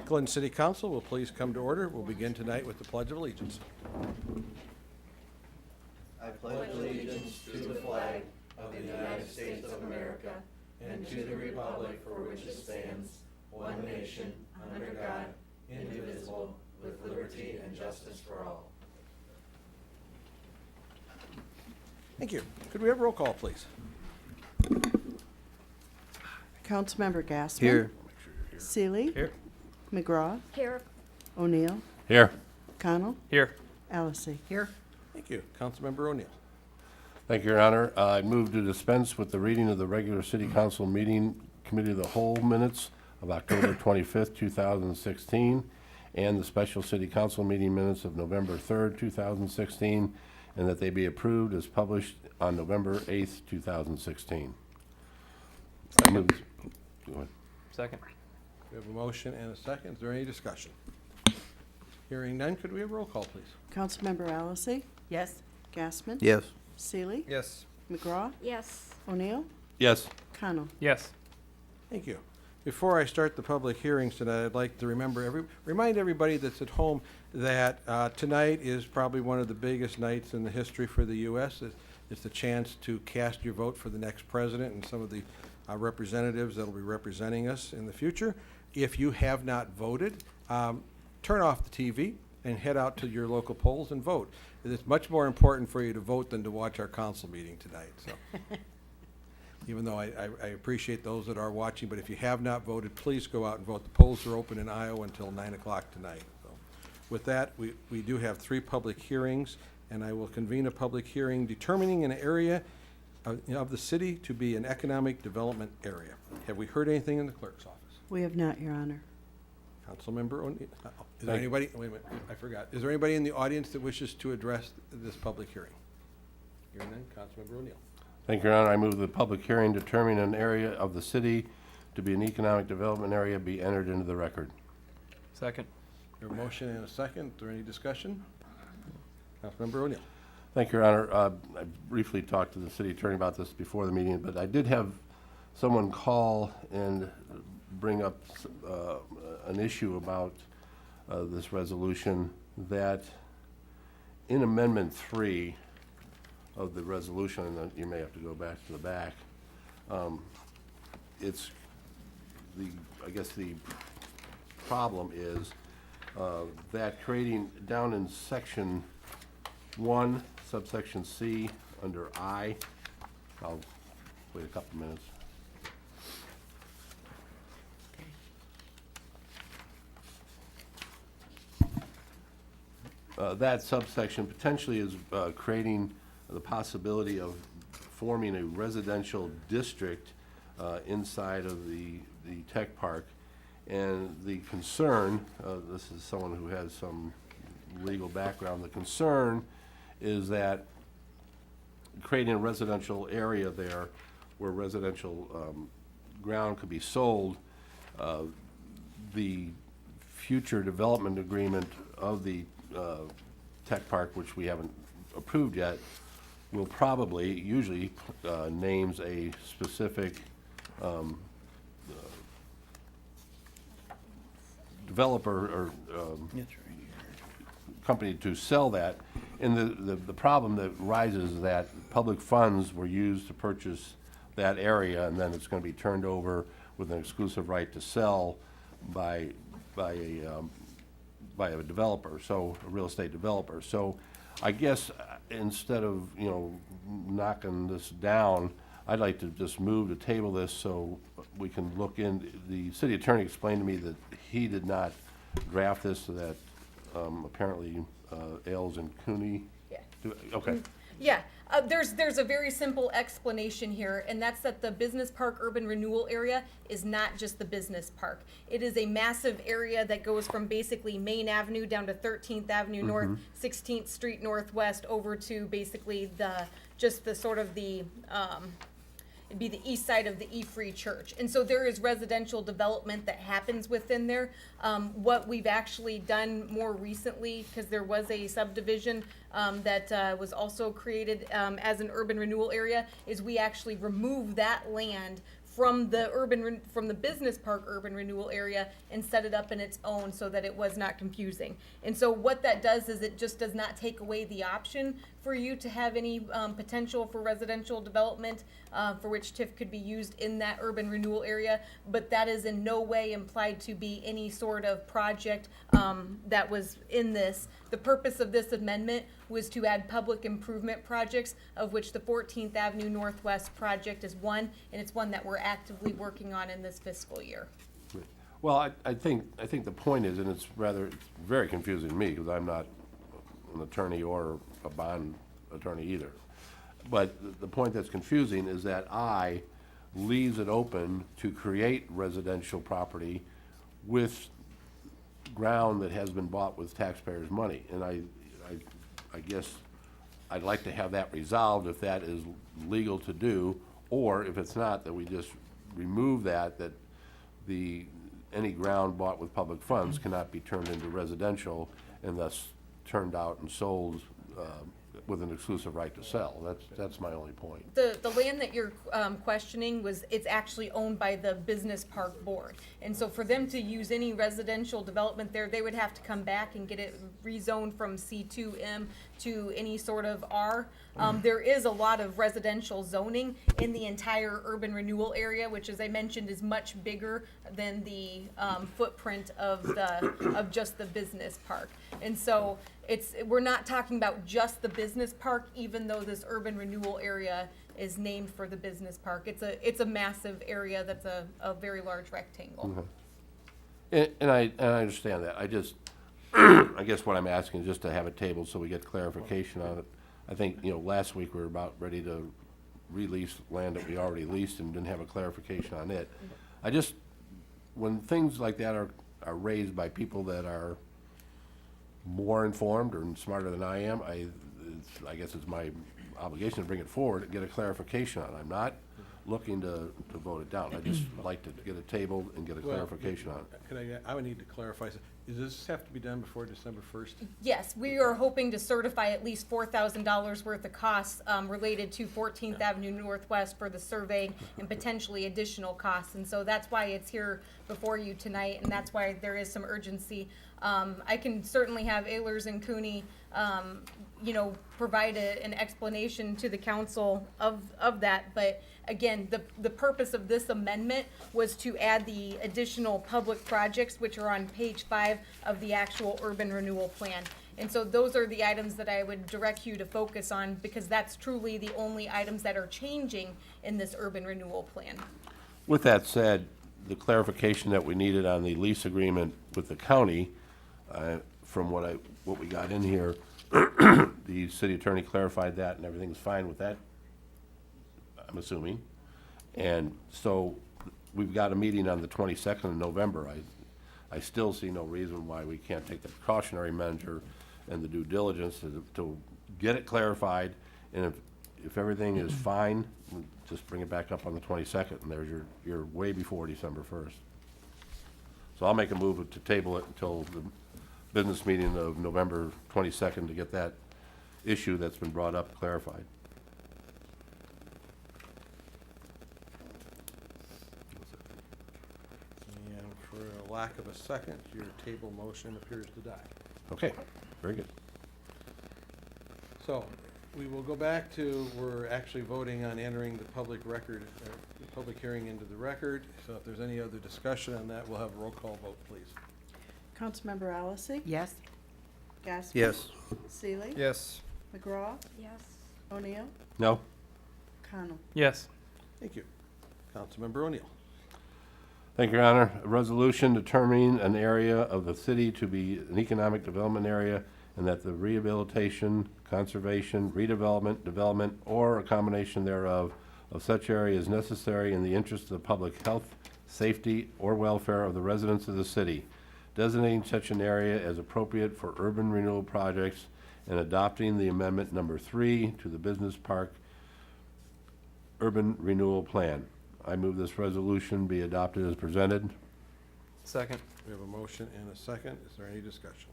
Clinton City Council will please come to order. We'll begin tonight with the Pledge of Allegiance. I pledge allegiance to the flag of the United States of America and to the republic for which it stands, one nation, under God, indivisible, with liberty and justice for all. Thank you. Could we have roll call, please? Councilmember Gassman. Here. Seeley. Here. McGraw. Here. O'Neill. Here. Connell. Here. Allison. Here. Thank you. Councilmember O'Neill. Thank you, Your Honor. I move to dispense with the reading of the regular City Council meeting Committee of the Whole minutes of October 25th, 2016, and the special City Council meeting minutes of November 3rd, 2016, and that they be approved as published on November 8th, 2016. I move. Go ahead. Second. We have a motion and a second. Is there any discussion? Hearing none, could we have roll call, please? Councilmember Allison. Yes. Gassman. Yes. Seeley. Yes. McGraw. Yes. O'Neill. Yes. Connell. Yes. Thank you. Before I start the public hearings tonight, I'd like to remind everybody that's at home that tonight is probably one of the biggest nights in the history for the U.S. It's the chance to cast your vote for the next president and some of the representatives that will be representing us in the future. If you have not voted, turn off the TV and head out to your local polls and vote. It's much more important for you to vote than to watch our council meeting tonight. So, even though I appreciate those that are watching, but if you have not voted, please go out and vote. The polls are open in Iowa until 9 o'clock tonight. So, with that, we do have 3 public hearings, and I will convene a public hearing determining an area of the city to be an economic development area. Have we heard anything in the clerk's office? We have not, Your Honor. Councilmember O'Neill. Is there anybody, wait a minute, I forgot. Is there anybody in the audience that wishes to address this public hearing? Hearing none, Councilmember O'Neill. Thank you, Your Honor. I move the public hearing determining an area of the city to be an economic development area be entered into the record. Second. Your motion and a second. Is there any discussion? Councilmember O'Neill. Thank you, Your Honor. I briefly talked to the city attorney about this before the meeting, but I did have someone call and bring up an issue about this resolution, that in Amendment 3 of the resolution, and you may have to go back to the back, it's I guess the problem is that creating down in Section 1, subsection C, under I, I'll wait a couple minutes. That subsection potentially is creating the possibility of forming a residential district inside of the tech park. And the concern, this is someone who has some legal background, the concern is that creating a residential area there where residential ground could be sold, the future development agreement of the tech park, which we haven't approved yet, will probably, usually names a specific developer or company to sell that. And the problem that rises is that public funds were used to purchase that area, and then it's going to be turned over with an exclusive right to sell by a developer, so a real estate developer. So I guess instead of, knocking this down, I'd like to just move to table this so we can look in. The city attorney explained to me that he did not draft this, so that apparently Ailes and Cooney. Yeah. Okay. Yeah. There's a very simple explanation here, and that's that the business park urban renewal area is not just the business park. It is a massive area that goes from basically Main Avenue down to 13th Avenue North, 16th Street Northwest, over to basically it'd be the east side of the E-Free Church. And so there is residential development that happens within there. What we've actually done more recently, because there was a subdivision that was also created as an urban renewal area, is we actually remove that land from the business park urban renewal area and set it up in its own so that it was not confusing. And so what that does is it just does not take away the option for you to have any potential for residential development for which TIF could be used in that urban renewal area, but that is in no way implied to be any sort of project that was in this. The purpose of this amendment was to add public improvement projects, of which the 14th Avenue Northwest project is one, and it's one that we're actively working on in this fiscal year. Well, I think the point is, and it's very confusing to me, because I'm not an attorney or a bond attorney either. But the point that's confusing is that I leaves it open to create residential property with ground that has been bought with taxpayers' money. And I guess I'd like to have that resolved if that is legal to do, or if it's not, that we just remove that any ground bought with public funds cannot be turned into residential and thus turned out and sold with an exclusive right to sell. That's my only point. The land that you're questioning it's actually owned by the Business Park Board. And so for them to use any residential development there, they would have to come back and get it rezoned from C2M to any sort of R. There is a lot of residential zoning in the entire urban renewal area, which, as I mentioned, is much bigger than the footprint of just the business park. And so we're not talking about just the business park, even though this urban renewal area is named for the business park. It's a massive area that's a very large rectangle. And I understand that. I just, I guess what I'm asking is just to have a table so we get clarification on it. I think, last week we were about ready to release land that we already leased and didn't have a clarification on it. When things like that are raised by people that are more informed or smarter than I am, I guess it's my obligation to bring it forward and get a clarification on it. I'm not looking to vote it down. I just like to get a table and get a clarification on it. I would need to clarify, does this have to be done before December 1st? Yes, we are hoping to certify at least $4,000 worth of costs related to 14th Avenue Northwest for the survey and potentially additional costs. And so that's why it's here before you tonight, and that's why there is some urgency. I can certainly have Ehlers and Cooney, provide an explanation to the council of that. But again, the purpose of this amendment was to add the additional public projects, which are on page 5 of the actual urban renewal plan. And so those are the items that I would direct you to focus on, because that's truly the only items that are changing in this urban renewal plan. With that said, the clarification that we needed on the lease agreement with the county, from what we got in here, the city attorney clarified that and everything's fine with that, I'm assuming. And so we've got a meeting on the 22nd of November. I still see no reason why we can't take the precautionary measure and the due diligence to get it clarified. And if everything is fine, we'll just bring it back up on the 22nd, and there's you're way before December 1st. So I'll make a move to table it until the business meeting of November 22nd to get that issue that's been brought up clarified. And for a lack of a second, your table motion appears to die. Okay, very good. So we will go back to, we're actually voting on entering the public record, the public hearing into the record. So if there's any other discussion on that, we'll have a roll call vote, please. Councilmember Allison? Yes. Gaspar? Yes. Seeley? Yes. McGraw? Yes. O'Neill? No? Connell? Yes. Thank you. Councilmember O'Neill. Thank you, Your Honor. A resolution determining an area of the city to be an economic development area, and that the rehabilitation, conservation, redevelopment, development, or a combination thereof of such area is necessary in the interest of the public health, safety, or welfare of the residents of the city, designating such an area as appropriate for urban renewal projects, and adopting the amendment number 3 to the Business Park Urban Renewal Plan. I move this resolution be adopted as presented. Second. We have a motion and a second. Is there any discussion?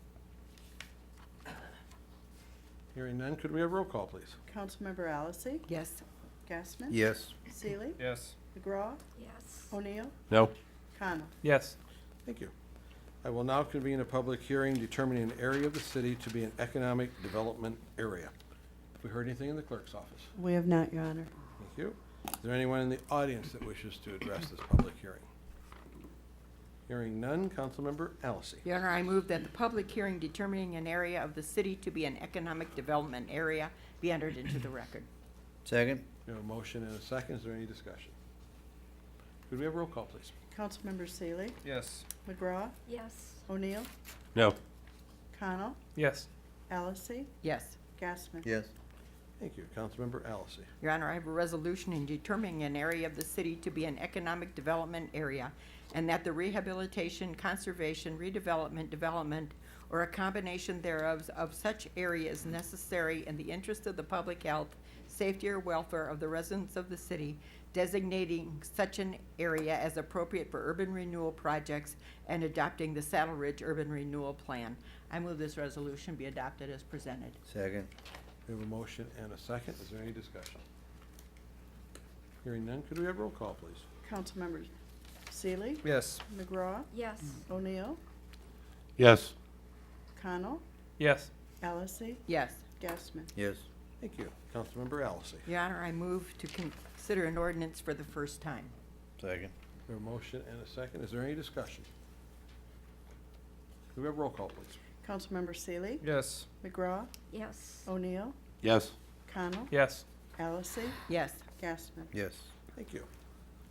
Hearing none, could we have roll call, please? Councilmember Allison? Yes. Gaspar? Yes. Seeley? Yes. McGraw, Yes. O'Neill, No? Connell. Yes. Thank you. I will now convene a public hearing determining an area of the city to be an economic development area. Have we heard anything in the clerk's office? We have not, Your Honor. Thank you. Is there anyone in the audience that wishes to address this public hearing? Hearing none, Councilmember Allison. Your Honor, I move that the public hearing determining an area of the city to be an economic development area be entered into the record. Second? We have a motion and a second. Is there any discussion? Could we have roll call, please? Councilmember Seeley, Yes. McGraw, Yes. O'Neill, No? Connell, Yes. Allison, Yes. Gassman. Yes. Thank you. Councilmember Allison. Your Honor, I have a resolution in determining an area of the city to be an economic development area, and that the rehabilitation, conservation, redevelopment, development, or a combination thereof of such area is necessary in the interest of the public health, safety, or welfare of the residents of the city, designating such an area as appropriate for urban renewal projects, and adopting the Saddle Ridge Urban Renewal Plan. I move this resolution be adopted as presented. Second? We have a motion and a second. Is there any discussion? Hearing none, could we have roll call, please? Councilmember Seeley, Yes. McGraw, Yes. O'Neill, Yes. Connell, Yes. Allison, Yes. Gassman. Yes. Thank you. Councilmember Allison. Your Honor, I move to consider an ordinance for the first time. Second? We have a motion and a second. Is there any discussion? Could we have roll call, please? Councilmember Seeley, Yes. McGraw, Yes. O'Neill, Yes. Connell, Yes. Allison, Yes. Gassman. Yes. Thank you.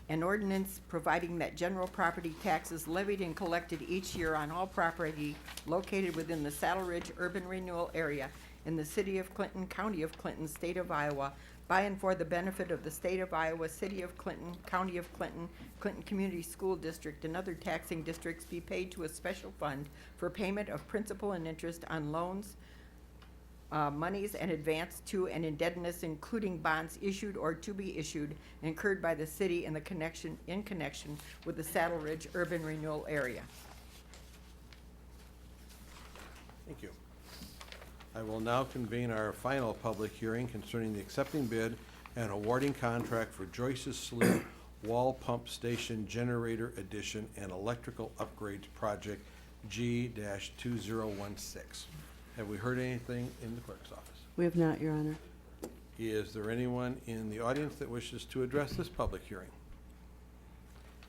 An ordinance providing that general property taxes levied and collected each year on all property located within the Saddle Ridge Urban Renewal Area in the city of Clinton, county of Clinton, state of Iowa, by and for the benefit of the state of Iowa, city of Clinton, county of Clinton, Clinton Community School District, and other taxing districts be paid to a special fund for payment of principal and interest on loans, monies and advance to and indebtedness, including bonds issued or to be issued, incurred by the city in connection with the Saddle Ridge Urban Renewal Area. Thank you. I will now convene our final public hearing concerning the accepting bid and awarding contract for Joyce's Slough Wall Pump Station Generator Addition and Electrical Upgrades Project G-2016. Have we heard anything in the clerk's office? We have not, Your Honor. Is there anyone in the audience that wishes to address this public hearing?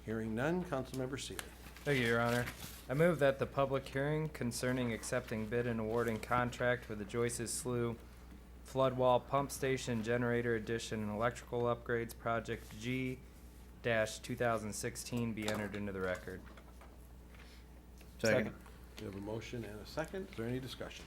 Hearing none, Councilmember Seeley. Thank you, Your Honor. I move that the public hearing concerning accepting bid and awarding contract for the Joyce's Slough Flood Wall Pump Station Generator Addition and Electrical Upgrades Project G-2016 be entered into the record. Second? We have a motion and a second. Is there any discussion?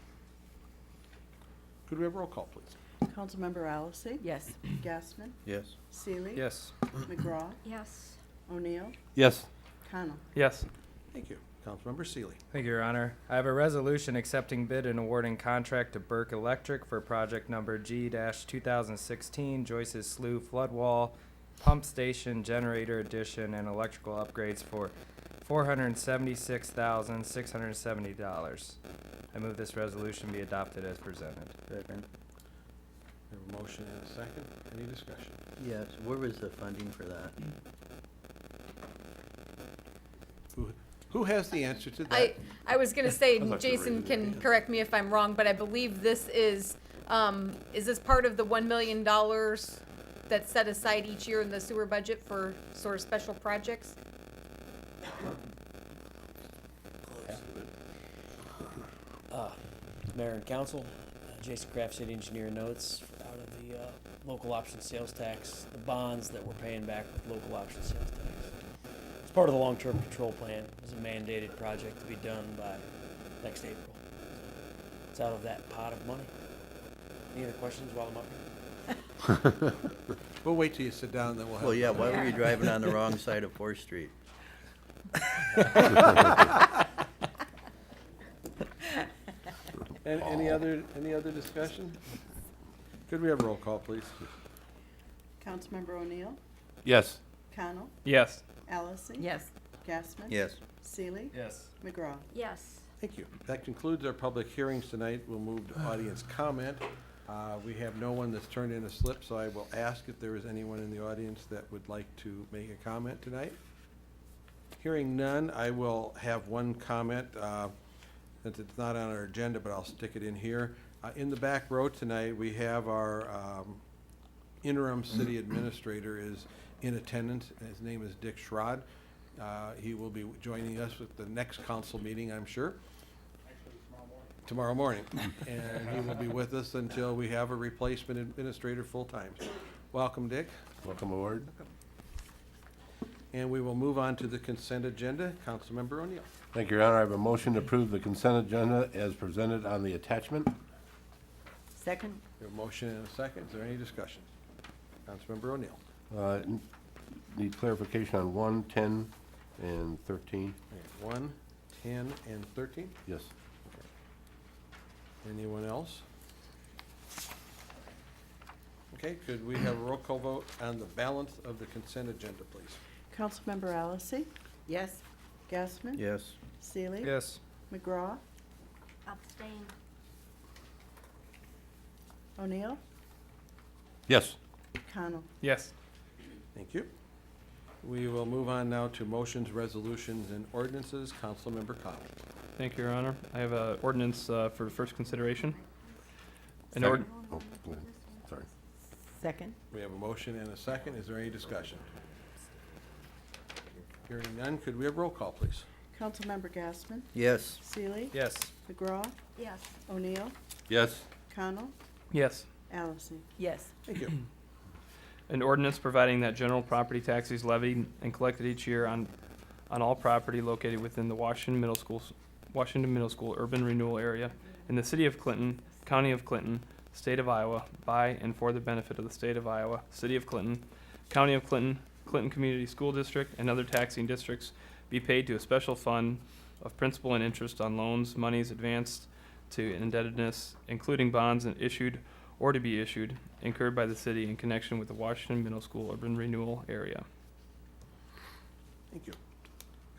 Could we have roll call, please? Councilmember Allison, Yes. Gassman, Yes. Seeley, Yes. McGraw, Yes. O'Neill, Yes. Connell. Yes. Thank you. Councilmember Seeley. Thank you, Your Honor. I have a resolution accepting bid and awarding contract to Burke Electric for project number G-2016 Joyce's Slough Flood Wall Pump Station Generator Addition and Electrical Upgrades for $476,670. I move this resolution be adopted as presented. Second? We have a motion and a second. Any discussion? Yes. Where was the funding for that? Who has the answer to that? I was gonna say, I thought you were Jason raising can your hand. correct me if I'm wrong, but I believe this is this part of the $1 million that's set aside each year in the sewer budget for sort of special projects? Mayor and council, Jason Kraft, city engineer, notes out of the local option sales tax, the bonds that we're paying back with local option sales tax. It's part of the long-term control plan. It's a mandated project to be done by next April. It's out of that pot of money. Any other questions while I'm up here? We'll wait till you sit down, then we'll have. Well, yeah, why were you driving on the wrong side of 4th Street? Any other discussion? Could we have roll call, please? Councilmember O'Neill, Yes. Connell, Yes. Allison. Yes. Gassman. Yes. Seeley, Yes. McGraw. Yes. Thank you. That concludes our public hearings tonight. We'll move to audience comment. We have no one that's turned in a slip, so I will ask if there is anyone in the audience that would like to make a comment tonight. Hearing none, I will have one comment, since it's not on our agenda, but I'll stick it in here. In the back row tonight, we have our interim city administrator is in attendance. His name is Dick Schrod. He will be joining us at the next council meeting, I'm sure. Tomorrow morning. And he will be with us until we have a replacement administrator full-time. Welcome, Dick. Welcome aboard. And we will move on to the consent agenda. Councilmember O'Neill. Thank you, Your Honor. I have a motion to approve the consent agenda as presented on the attachment. Second? We have a motion and a second. Is there any discussion? Councilmember O'Neill. Need clarification on 1, 10, and 13. 1, 10, and 13. Yes. Anyone else? Okay, could we have a roll call vote on the balance of the consent agenda, please? Councilmember Allison, Yes. Gassman. Yes. Seeley. Yes. McGraw, Abstain. O'Neill, Yes. Connell. Yes. Thank you. We will move on now to motions, resolutions, and ordinances. Councilmember Cottle. Thank you, Your Honor. I have an ordinance for first consideration. An Second. ord, Oh, go ahead. Sorry. Second? We have a motion and a second. Is there any discussion? Hearing none, could we have roll call, please? Councilmember Gassman, Yes. Seeley. Yes. McGraw, Yes. O'Neill, Yes. Connell, yes. Allison. Yes. Thank you. An ordinance providing that general property tax is levied and collected each year on all property located within the Washington Middle School urban renewal area in the city of Clinton, county of Clinton, state of Iowa, by and for the benefit of the state of Iowa, city of Clinton, county of Clinton, Clinton Community School District, and other taxing districts be paid to a special fund of principal and interest on loans, monies advanced to indebtedness, including bonds and issued or to be issued, incurred by the city in connection with the Washington Middle School urban renewal area. Thank you.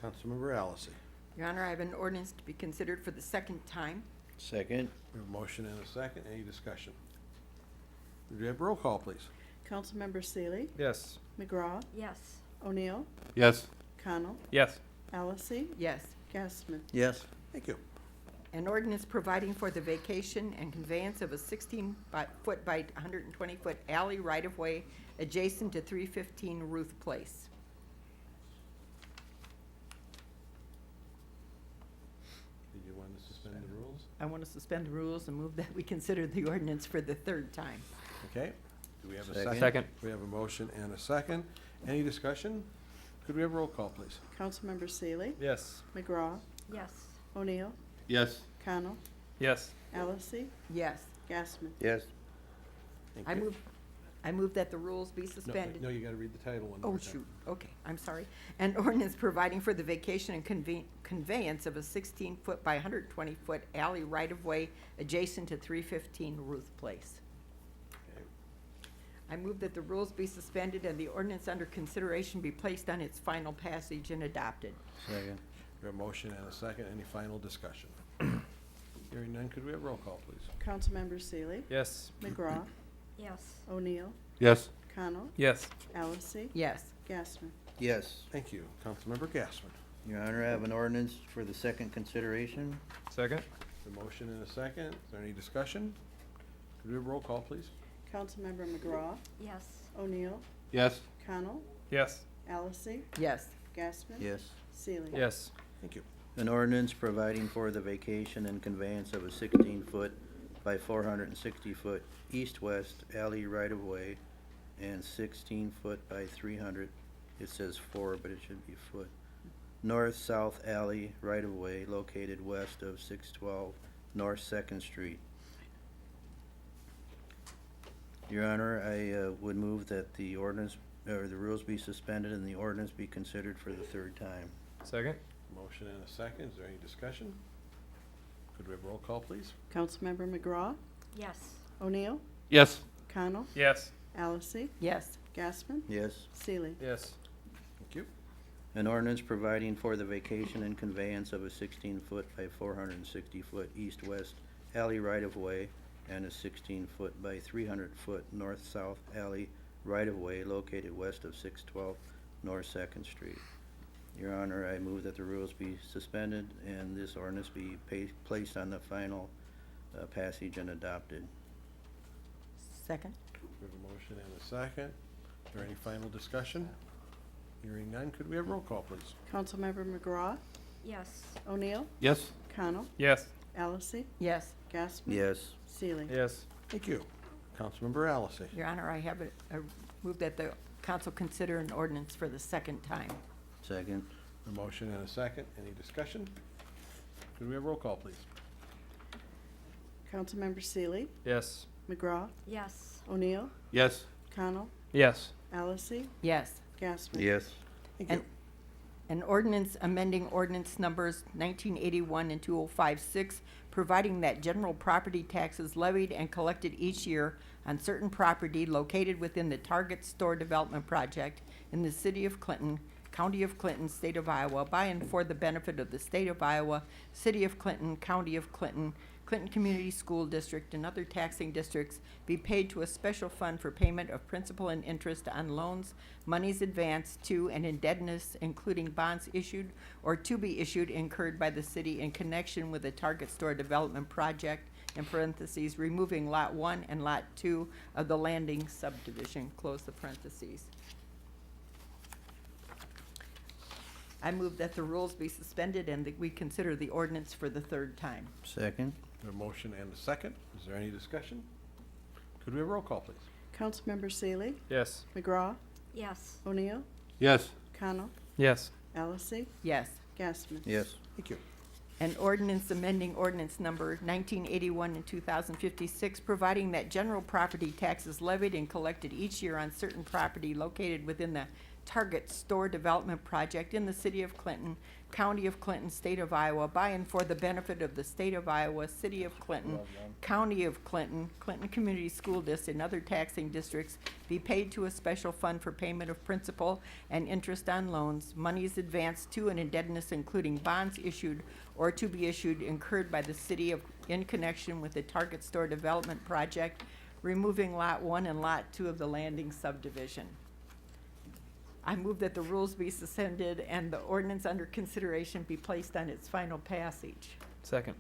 Councilmember Allison. Your Honor, I have an ordinance to be considered for the second time. Second. We have a motion and a second. Any discussion? Could we have roll call, please? Councilmember Seeley, Yes. McGraw, Yes. O'Neill, Yes. Connell, Yes. Allison, Yes. Gassman. Yes. Thank you. An ordinance providing for the vacation and conveyance of a 16-foot by 120-foot alley right-of-way adjacent to 315 Ruth Place. Did you want to suspend the rules? I want to suspend the rules and move that we consider the ordinance for the third time. Okay. Do we have a Second. second? Second. We have a motion and a second. Any discussion? Could we have roll call, please? Councilmember Seeley, Yes. McGraw, Yes. O'Neill, Yes. Connell, Yes. Allison, Yes. Gassman. Yes. Thank I you. move that the rules be No, suspended. No, you got to read the title one Oh, more time. shoot, okay, I'm sorry. An ordinance providing for the vacation and conveyance of a 16-foot by 120-foot alley right-of-way adjacent to 315 Ruth Place. Okay. I move that the rules be suspended and the ordinance under consideration be placed on its final passage and adopted. Second. We have a motion and a second. Any final discussion? Hearing none, could we have roll call, please? Councilmember Seeley, Yes. McGraw, Yes. O'Neill, Yes. Connell, Yes. Allison, Yes. Gassman. Yes. Thank you. Councilmember Gassman. Your Honor, I have an ordinance for the second consideration. Second. The motion and a second. Is there any discussion? Could we have roll call, please? Councilmember McGraw, Yes. O'Neill, Yes. Connell, Yes. Allison, Yes. Gassman. Yes. Seeley. Yes. Thank you. An ordinance providing for the vacation and conveyance of a 16-foot by 460-foot east-west alley right-of-way and 16-foot by 300, it says 4, but it should be foot, north-south alley right-of-way located west of 612 North Second Street. Your Honor, I would move that the ordinance, or the rules be suspended and the ordinance be considered for the third time. Second. Motion and a second. Is there any discussion? Could we have roll call, please? Councilmember McGraw, Yes. O'Neill, Yes. Connell, Yes. Allison, Yes. Gassman. Yes. Seeley. Yes. Thank you. An ordinance providing for the vacation and conveyance of a 16-foot by 460-foot east-west alley right-of-way and a 16-foot by 300-foot north-south alley right-of-way located west of 612 North Second Street. Your Honor, I move that the rules be suspended and this ordinance be placed on the final passage and adopted. Second? We have a motion and a second. Is there any final discussion? Hearing none, could we have roll call, please? Councilmember McGraw, Yes. O'Neill, Yes? Connell, Yes. Allison, Yes. Gassman. Yes. Seeley. Yes. Thank you. Councilmember Allison. Your Honor, I have a move that the council consider an ordinance for the second time. Second. A motion and a second. Any discussion? Could we have roll call, please? Councilmember Seeley, Yes. McGraw, Yes. O'Neill, Yes? Connell, Yes. Allison, Yes. Gassman. Yes. Thank you. An ordinance amending ordinance numbers 1981 and 2056, providing that general property taxes levied and collected each year on certain property located within the Target Store Development Project in the city of Clinton, county of Clinton, state of Iowa, by and for the benefit of the state of Iowa, city of Clinton, county of Clinton, Clinton Community School District, and other taxing districts be paid to a special fund for payment of principal and interest on loans, monies advanced to and indebtedness, including bonds issued or to be issued incurred by the city in connection with the Target Store Development Project, in parentheses, removing Lot 1 and Lot 2 of the Landing subdivision, close the parentheses. I move that the rules be suspended and that we consider the ordinance for the third time. Second. A motion and a second. Is there any discussion? Could we have roll call, please? Councilmember Seeley, Yes. McGraw, Yes. O'Neill, Yes? Connell, Yes. Allison, Yes. Gassman. Yes. Thank you. An ordinance amending ordinance number 1981 and 2056, providing that general property taxes levied and collected each year on certain property located within the Target Store Development Project in the city of Clinton, county of Clinton, state of Iowa, by and for the benefit of the state of Iowa, city of Clinton, county of Clinton, Clinton Community School District, and other taxing districts be paid to a special fund for payment of principal and interest on loans, monies advanced to and indebtedness including bonds issued or to be issued incurred by the city of in connection with the Target Store Development Project, removing Lot 1 and Lot 2 of the Landing subdivision. I move that the rules be suspended and the ordinance under consideration be placed on its final passage. Second.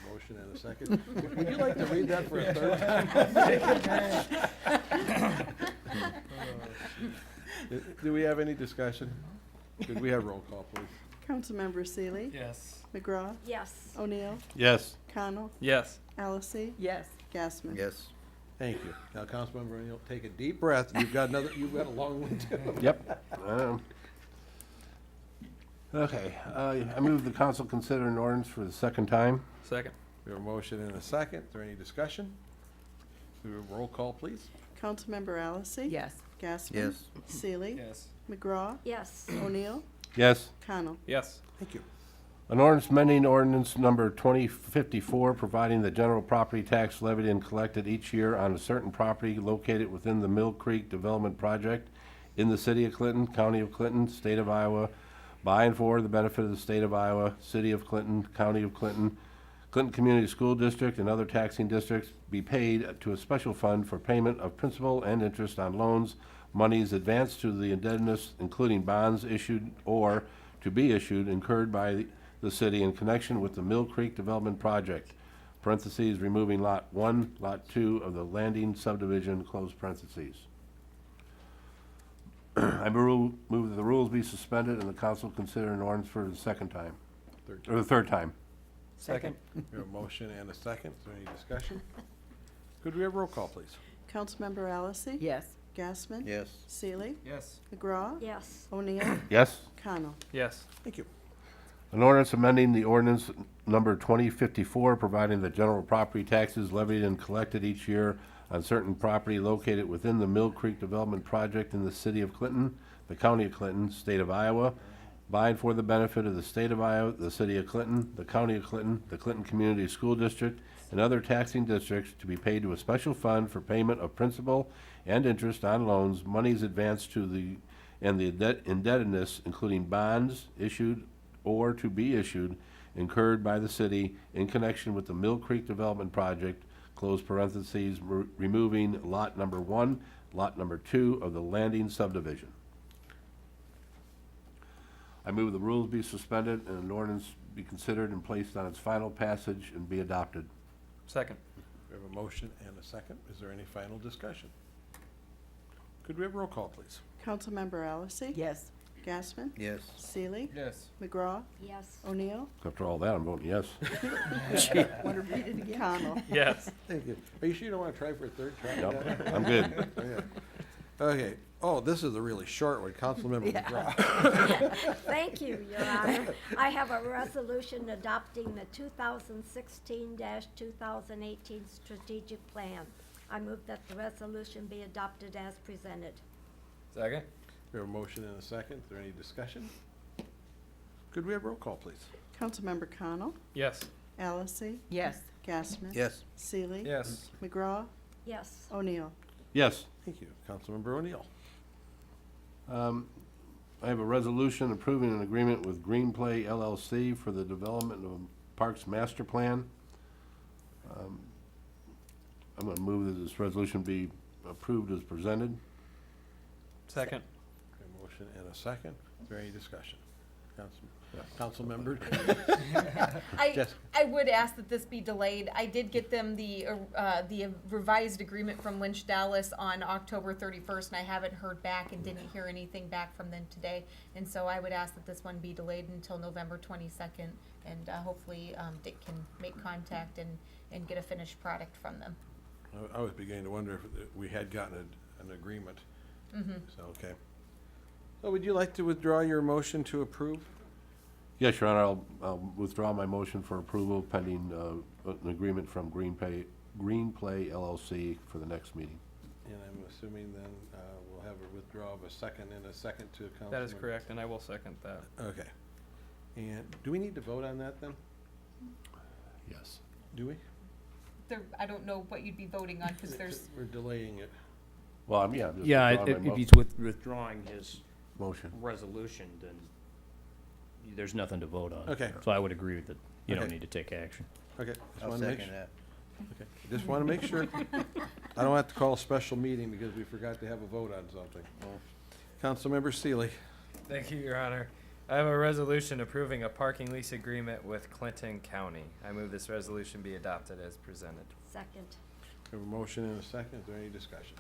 A motion and a second. Would you like to read that for a third time? Do we have any discussion? Could we have roll call, please? Councilmember Seeley, Yes. McGraw, Yes. O'Neill, Yes? Connell, Yes. Allison, Yes. Gassman. Yes. Thank you. Now, Councilmember O'Neill, take a deep breath. You've got a long one too. Yep. Okay, I move the council consider an ordinance for the second time. Second. We have a motion and a second. Is there any discussion? Do we have a roll call, please? Councilmember Allison. Yes. Gassman. Yes. Seeley, Yes. McGraw, Yes. O'Neill, Yes? Connell. Yes. Thank you. An ordinance amending ordinance number 2054, providing the general property tax levied and collected each year on a certain property located within the Mill Creek Development Project in the city of Clinton, county of Clinton, state of Iowa, by and for the benefit of the state of Iowa, city of Clinton, county of Clinton, Clinton Community School District, and other taxing districts be paid to a special fund for payment of principal and interest on loans, monies advanced to the indebtedness, including bonds issued or to be issued incurred by the city in connection with the Mill Creek Development Project, parentheses, removing Lot 1, Lot 2 of the Landing subdivision, close parentheses. I move that the rules be suspended and the council consider an ordinance for the second time, or the third time. Second. We have a motion and a second. Is there any discussion? Could we have roll call, please? Councilmember Allison. Yes. Gassman. Yes. Seeley, Yes. McGraw, Yes. O'Neill, Yes? Connell. Yes. Thank you. An ordinance amending the ordinance number 2054, providing that general property taxes levied and collected each year on certain property located within the Mill Creek Development Project in the city of Clinton, the county of Clinton, state of Iowa, by and for the benefit of the state of Iowa, the city of Clinton, the county of Clinton, the Clinton Community School District, and other taxing districts to be paid to a special fund for payment of principal and interest on loans, monies advanced to the indebtedness, including bonds issued or to be issued incurred by the city in connection with the Mill Creek Development Project, close parentheses, removing lot number 1, lot number 2 of the Landing subdivision. I move the rules be suspended and an ordinance be considered and placed on its final passage and be adopted. Second. We have a motion and a second. Is there any final discussion? Could we have roll call, please? Councilmember Allison? Yes. Gassman? Yes. Seeley? Yes. McGraw? Yes. O'Neill? After all that, I'm voting yes. Want to read it again? Connell? Yes. Thank you. Are you sure you don't want to try for a third try? Yep, I'm good. Oh, yeah. Okay. Oh, this is a really short one. Councilmember McGraw. Thank you, Your Honor. I have a resolution adopting the 2016-2018 strategic plan. I move that the resolution be adopted as presented. Second? We have a motion and a second. Is there any discussion? Could we have roll call, please? Councilmember Connell? Yes. Allison? Yes. Gassman? Yes. Seeley? Yes. McGraw? Yes. O'Neill? Yes. Thank you. Councilmember O'Neill. I have a resolution approving an agreement with Green Play LLC for the development of a Parks Master Plan. I'm going to move that this resolution be approved as presented. Second. We have a motion and a second. Is there any discussion? Councilmember? Jessica. I would ask that this be delayed. I did get them the revised agreement from Lynch Dallas on October 31st, and I haven't heard back and didn't hear anything back from them today. And so I would ask that this one be delayed until November 22nd, and hopefully Dick can make contact and get a finished product from them. I was beginning to wonder if we had gotten an agreement. So, okay. So would you like to withdraw your motion to approve? Yes, Your Honor, I'll withdraw my motion for approval pending an agreement from Green Play LLC for the next meeting. And I'm assuming then we'll have a withdrawal of a second and a second to Councilmember. That is correct, and I will second that. Okay. And do we need to vote on that then? Yes. Do we? I don't know what you'd be voting on, because there's, We're delaying it. Well, I'm, yeah. just Yeah, withdraw my if he's withdrawing his motion. resolution, then there's nothing to vote on. Okay. So I would agree with that. You don't Okay. need to take action. Okay. Just I'll wanna make second that. Okay. Just want to make sure. I don't have to call a special meeting because we forgot to have a vote on something. Councilmember Seeley. Thank you, Your Honor. I have a resolution approving a parking lease agreement with Clinton County. I move this resolution be adopted as presented. Second. We have a motion and a second. Is there any discussion?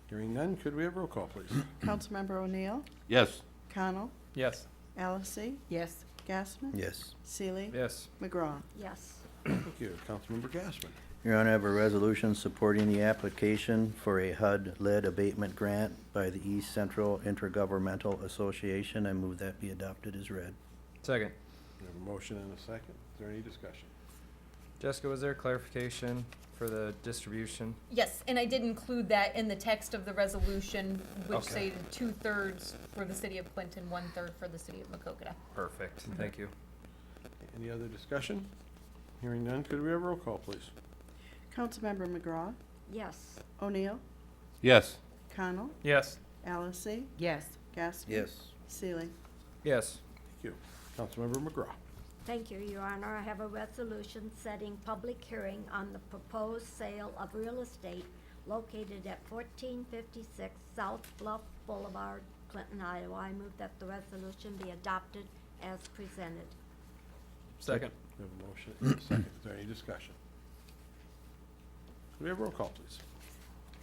Hearing none, could we have roll call, please? Councilmember O'Neill? Yes. Connell? Yes. Allison? Yes. Gassman? Yes. Seeley? Yes. McGraw? Yes. Thank you. Councilmember Gassman. Your Honor, I have a resolution supporting the application for a HUD lead abatement grant by the East Central Intergovernmental Association. I move that be adopted as read. Second. We have a motion and a second. Is there any discussion? Jessica, was there clarification for the distribution? yes, and I did include that in the text of the resolution, which Okay. stated 2/3 for the city of Clinton, 1/3 for the city of Macokota. Perfect. Thank you. Any other discussion? Hearing none, could we have roll call, please? Councilmember McGraw? Yes. O'Neill? Yes. Connell? Yes. Allison? Yes. Gassman? Yes. Seeley? Yes. Thank you. Councilmember McGraw. Thank you, Your Honor. I have a resolution setting public hearing on the proposed sale of real estate located at 1456 South Bluff Boulevard, Clinton, Iowa. I move that the resolution be adopted as presented. Second. We have a motion and a second. Is there any discussion? Could we have roll call, please?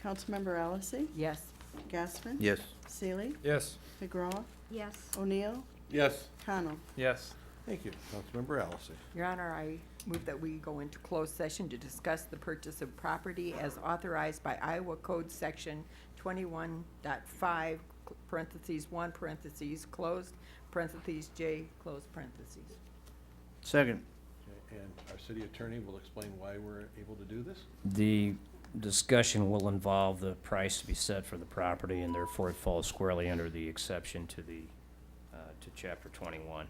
Councilmember Allison? Yes. Gassman? Yes. Seeley? Yes. McGraw? Yes. O'Neill? Yes. Connell? Yes. Thank you. Councilmember Allison. Your Honor, I move that we go into closed session to discuss the purchase of property as authorized by Iowa Code Section 21.5, parentheses 1, parentheses closed, parentheses J, close parentheses. Second. Okay, and our city attorney will explain why we're able to do this. The discussion will involve the price to be set for the property, and therefore it falls squarely under the exception to the, to Chapter 21.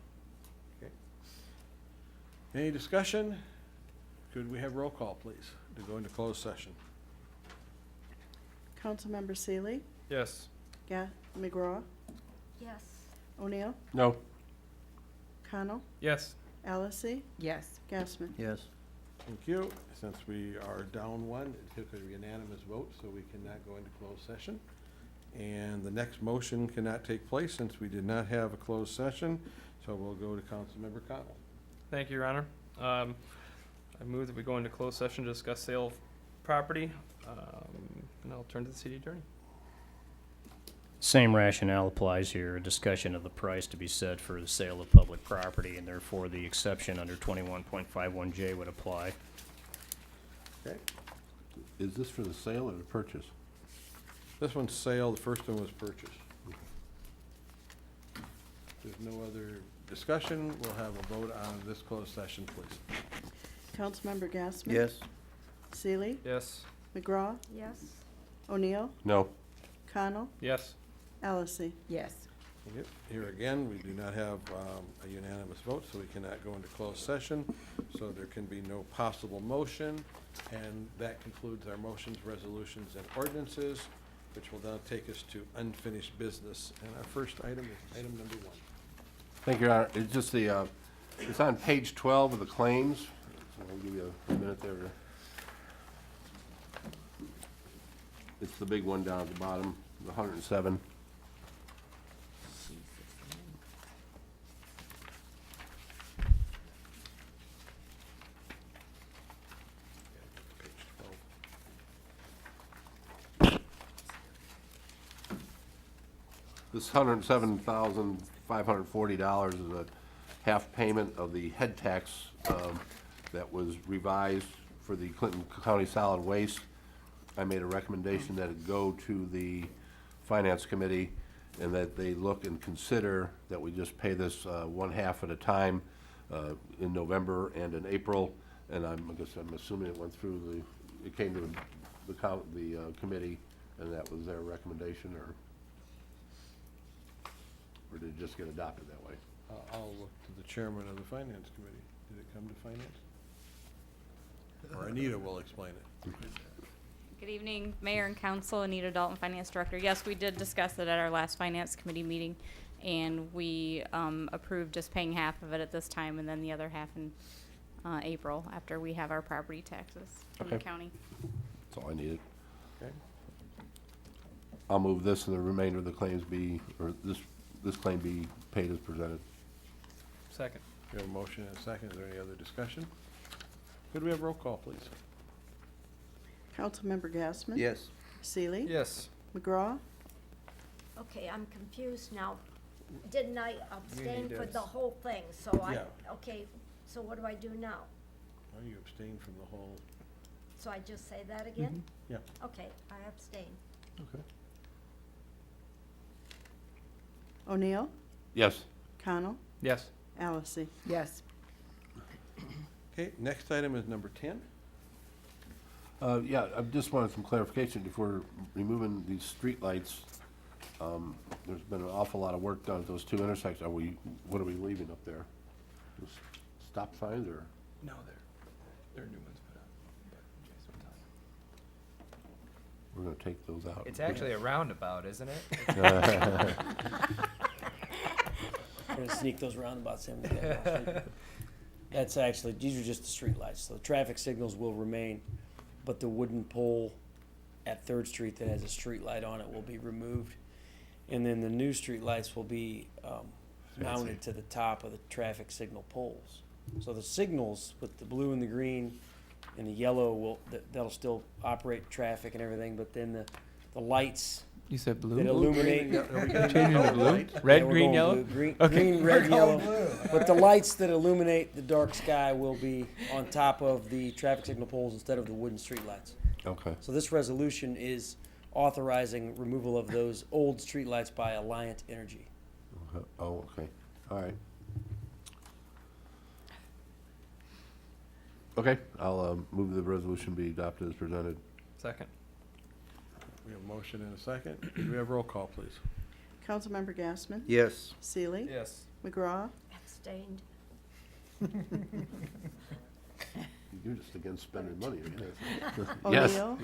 Any discussion? Could we have roll call, please, to go into closed session? Councilmember Seeley? Yes. McGraw? Yes. O'Neill? No. Connell? Yes. Allison? Yes. Gassman? Yes. Thank you. Since we are down one, it took a unanimous vote, so we cannot go into closed session. And the next motion cannot take place since we did not have a closed session, so we'll go to Councilmember Connell. Thank you, Your Honor. I move that we go into closed session to discuss sale of property, and I'll turn to the city attorney. Same rationale applies here. A discussion of the price to be set for the sale of public property, and therefore the exception under 21.51J would apply. Okay. Is this for the sale or the purchase? This one's sale, the first one was purchase. If there's no other discussion, we'll have a vote on this closed session, please. Councilmember Gassman? Yes. Seeley? Yes. McGraw? Yes. O'Neill? No. Connell? Yes. Allison? Yes. Yep. Here again, we do not have a unanimous vote, so we cannot go into closed session. So there can be no possible motion, and that concludes our motions, resolutions, and ordinances, which will now take us to unfinished business. And our first item is item number 1. Thank you, Your Honor. It's just the, it's on page 12 of the claims. So I'll give you a minute there. It's the big one down at the bottom, the 107. Page 12. This $107,540 is a half payment of the head tax that was revised for the Clinton County Solid Waste. I made a recommendation that it go to the Finance Committee and that they look and consider that we just pay this one half at a time in November and in April. And I'm assuming it went through it came to the committee, and that was their recommendation, or did it just get adopted that way? I'll look to the chairman of the Finance Committee. Did it come to Finance? Or Anita will explain it. Good evening, Mayor and Council. Anita Dalton, Finance Director. Yes, we did discuss it at our last Finance Committee meeting, and we approved just paying half of it at this time and then the other half in April after we have our property taxes from the Okay. county. That's all I needed. Okay. I'll move this and the remainder of the claims be, or this claim be paid as presented. Second. We have a motion and a second. Is there any other discussion? Could we have roll call, please? Councilmember Gassman? Yes. Seeley? Yes. McGraw? Okay, I'm confused now. Didn't I abstain need for to the whole thing? So Yeah. okay, so what do I do now? Well, you abstain from the whole. So I just say that again? Yeah. Okay, I abstain. Okay. O'Neill? Yes. Connell? Yes. Allison? Yes. Okay, next item is number 10. Yeah, I just wanted some clarification before removing these streetlights. There's been an awful lot of work done at those two intersections. What are we leaving up there? Just stop signs or? No, they're new ones put up. But Jason will tell you. We're gonna take those out. It's actually a roundabout, isn't it? We're gonna sneak those roundabouts in. That's actually, these are just the street lights. So the traffic signals will remain, but the wooden pole at Third Street that has a street light on it will be removed. And then the new street lights will be mounted to the top of the traffic signal poles. So the signals with the blue and the green and the yellow that'll still operate traffic and everything, but then the lights You said that blue? illuminate. Changing to blue? Red, Yeah, we're green, going yellow? blue. Green, Okay. green, red, yellow. But the lights that illuminate the dark sky will be on top of the traffic signal poles instead of the wooden street lights. Okay. So this resolution is authorizing removal of those old street lights by Alliant Energy. Oh, okay. All right. Okay, I'll move the resolution be adopted as presented. Second. We have a motion and a second. Could we have roll call, please? Councilmember Gassman? Yes. Seeley? Yes. McGraw? Abstained. You're just against spending money, I guess. O'Neill?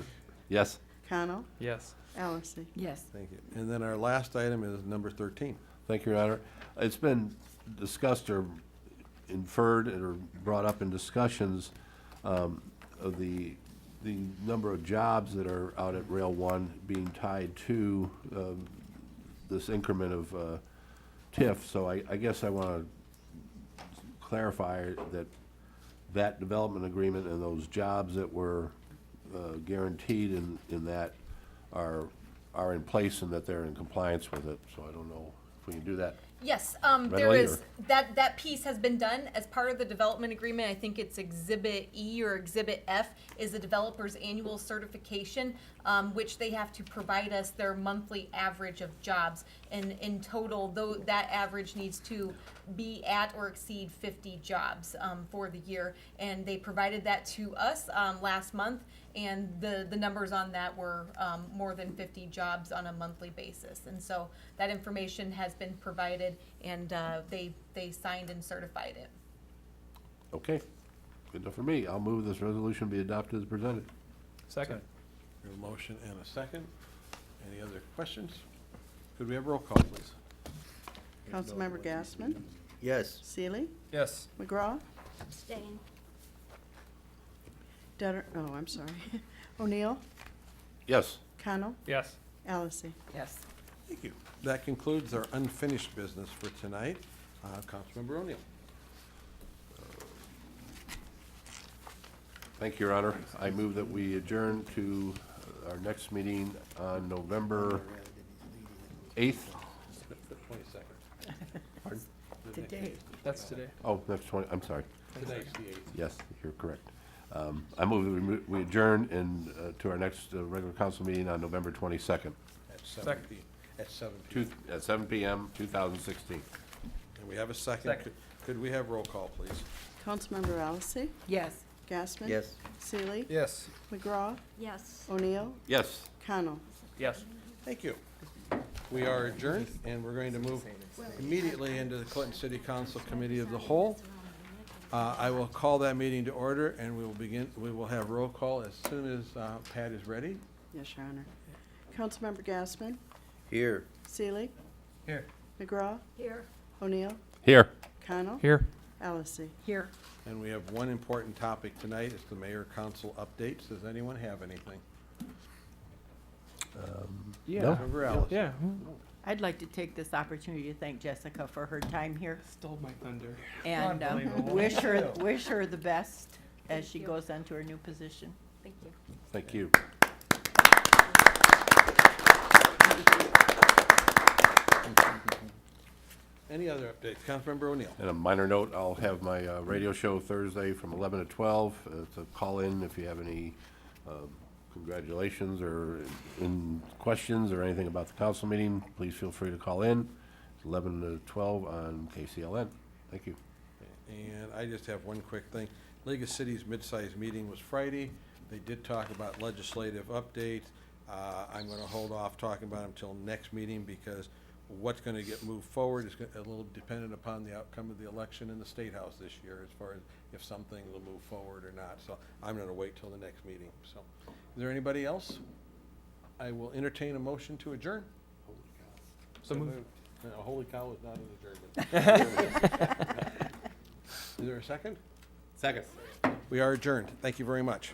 Yes. Connell? Yes. Allison? Yes. Thank you. And then our last item is number 13. Thank you, Your Honor. It's been discussed or inferred or brought up in discussions of the number of jobs that are out at Rail One being tied to this increment of TIF. So I guess I want to clarify that development agreement and those jobs that were guaranteed in that are in place and that they're in compliance with it. So I don't know if we can do that. Yes, Right there away, is, or- that piece has been done as part of the development agreement. I think it's Exhibit E or Exhibit F is the developer's annual certification, which they have to provide us their monthly average of jobs. And in total, though, that average needs to be at or exceed 50 jobs for the year. And they provided that to us last month, and the numbers on that were more than 50 jobs on a monthly basis. And so that information has been provided, and they signed and certified it. Okay, good enough for me. I'll move this resolution be adopted as presented. Second. We have a motion and a second. Any other questions? Could we have roll call, please? Councilmember Gassman? Yes. Seely? Yes. McGraw? Abstain. Oh, I'm sorry. O'Neill? Yes. Connell? Yes. Allison? Yes. Thank you. That concludes our unfinished business for tonight. Councilmember O'Neill. Thank you, Your Honor. I move that we adjourn to our next meeting on November 8th. The 22nd. Pardon? Today. That's today. Oh, next 20, I'm sorry. Tonight's the 8th. Yes, you're correct. I move that we adjourn to our next regular council meeting on November 22nd, At 7 p.m. At 7 p.m. at 7 p.m., 2016. And we have a second. Second. Could we have roll call, please? Councilmember Allison? Yes. Gassman? Yes. Seely? Yes. McGraw? Yes. O'Neill? Yes. Connell? Yes. Thank you. We are adjourned, and we're going to move immediately into the Clinton City Council Committee of the Whole. I will call that meeting to order, and we will have roll call as soon as Pat is ready. Yes, Your Honor. Councilmember Gassman? Here. Seely? Here. McGraw? Here. O'Neill? Here. Connell? Here. Allison? Here. And we have one important topic tonight. It's the mayor-council updates. Does anyone have anything? Yeah. Councilmember Allison. Yeah. I'd like to take this opportunity to thank Jessica for her time here Stole my thunder. and Unbelievable. wish her the best as she goes on to her new position. Thank you. Thank you. Any other updates? Councilmember O'Neill. And a minor note, I'll have my radio show Thursday from 11 to 12. It's a call-in if you have any congratulations or in questions or anything about the council meeting. Please feel free to call in. It's 11 to 12 on KCLN. Thank you. And I just have one quick thing. League of Cities mid-sized meeting was Friday. They did talk about legislative updates. I'm gonna hold off talking about them until next meeting because what's gonna get moved forward is a little dependent upon the outcome of the election in the State House this year as far as if something will move forward or not. So I'm gonna wait till the next meeting. So, is there anybody else? I will entertain a motion to adjourn. So moved. No, holy cow is not an adjournment. Is there a second? Second. We are adjourned. Thank you very much.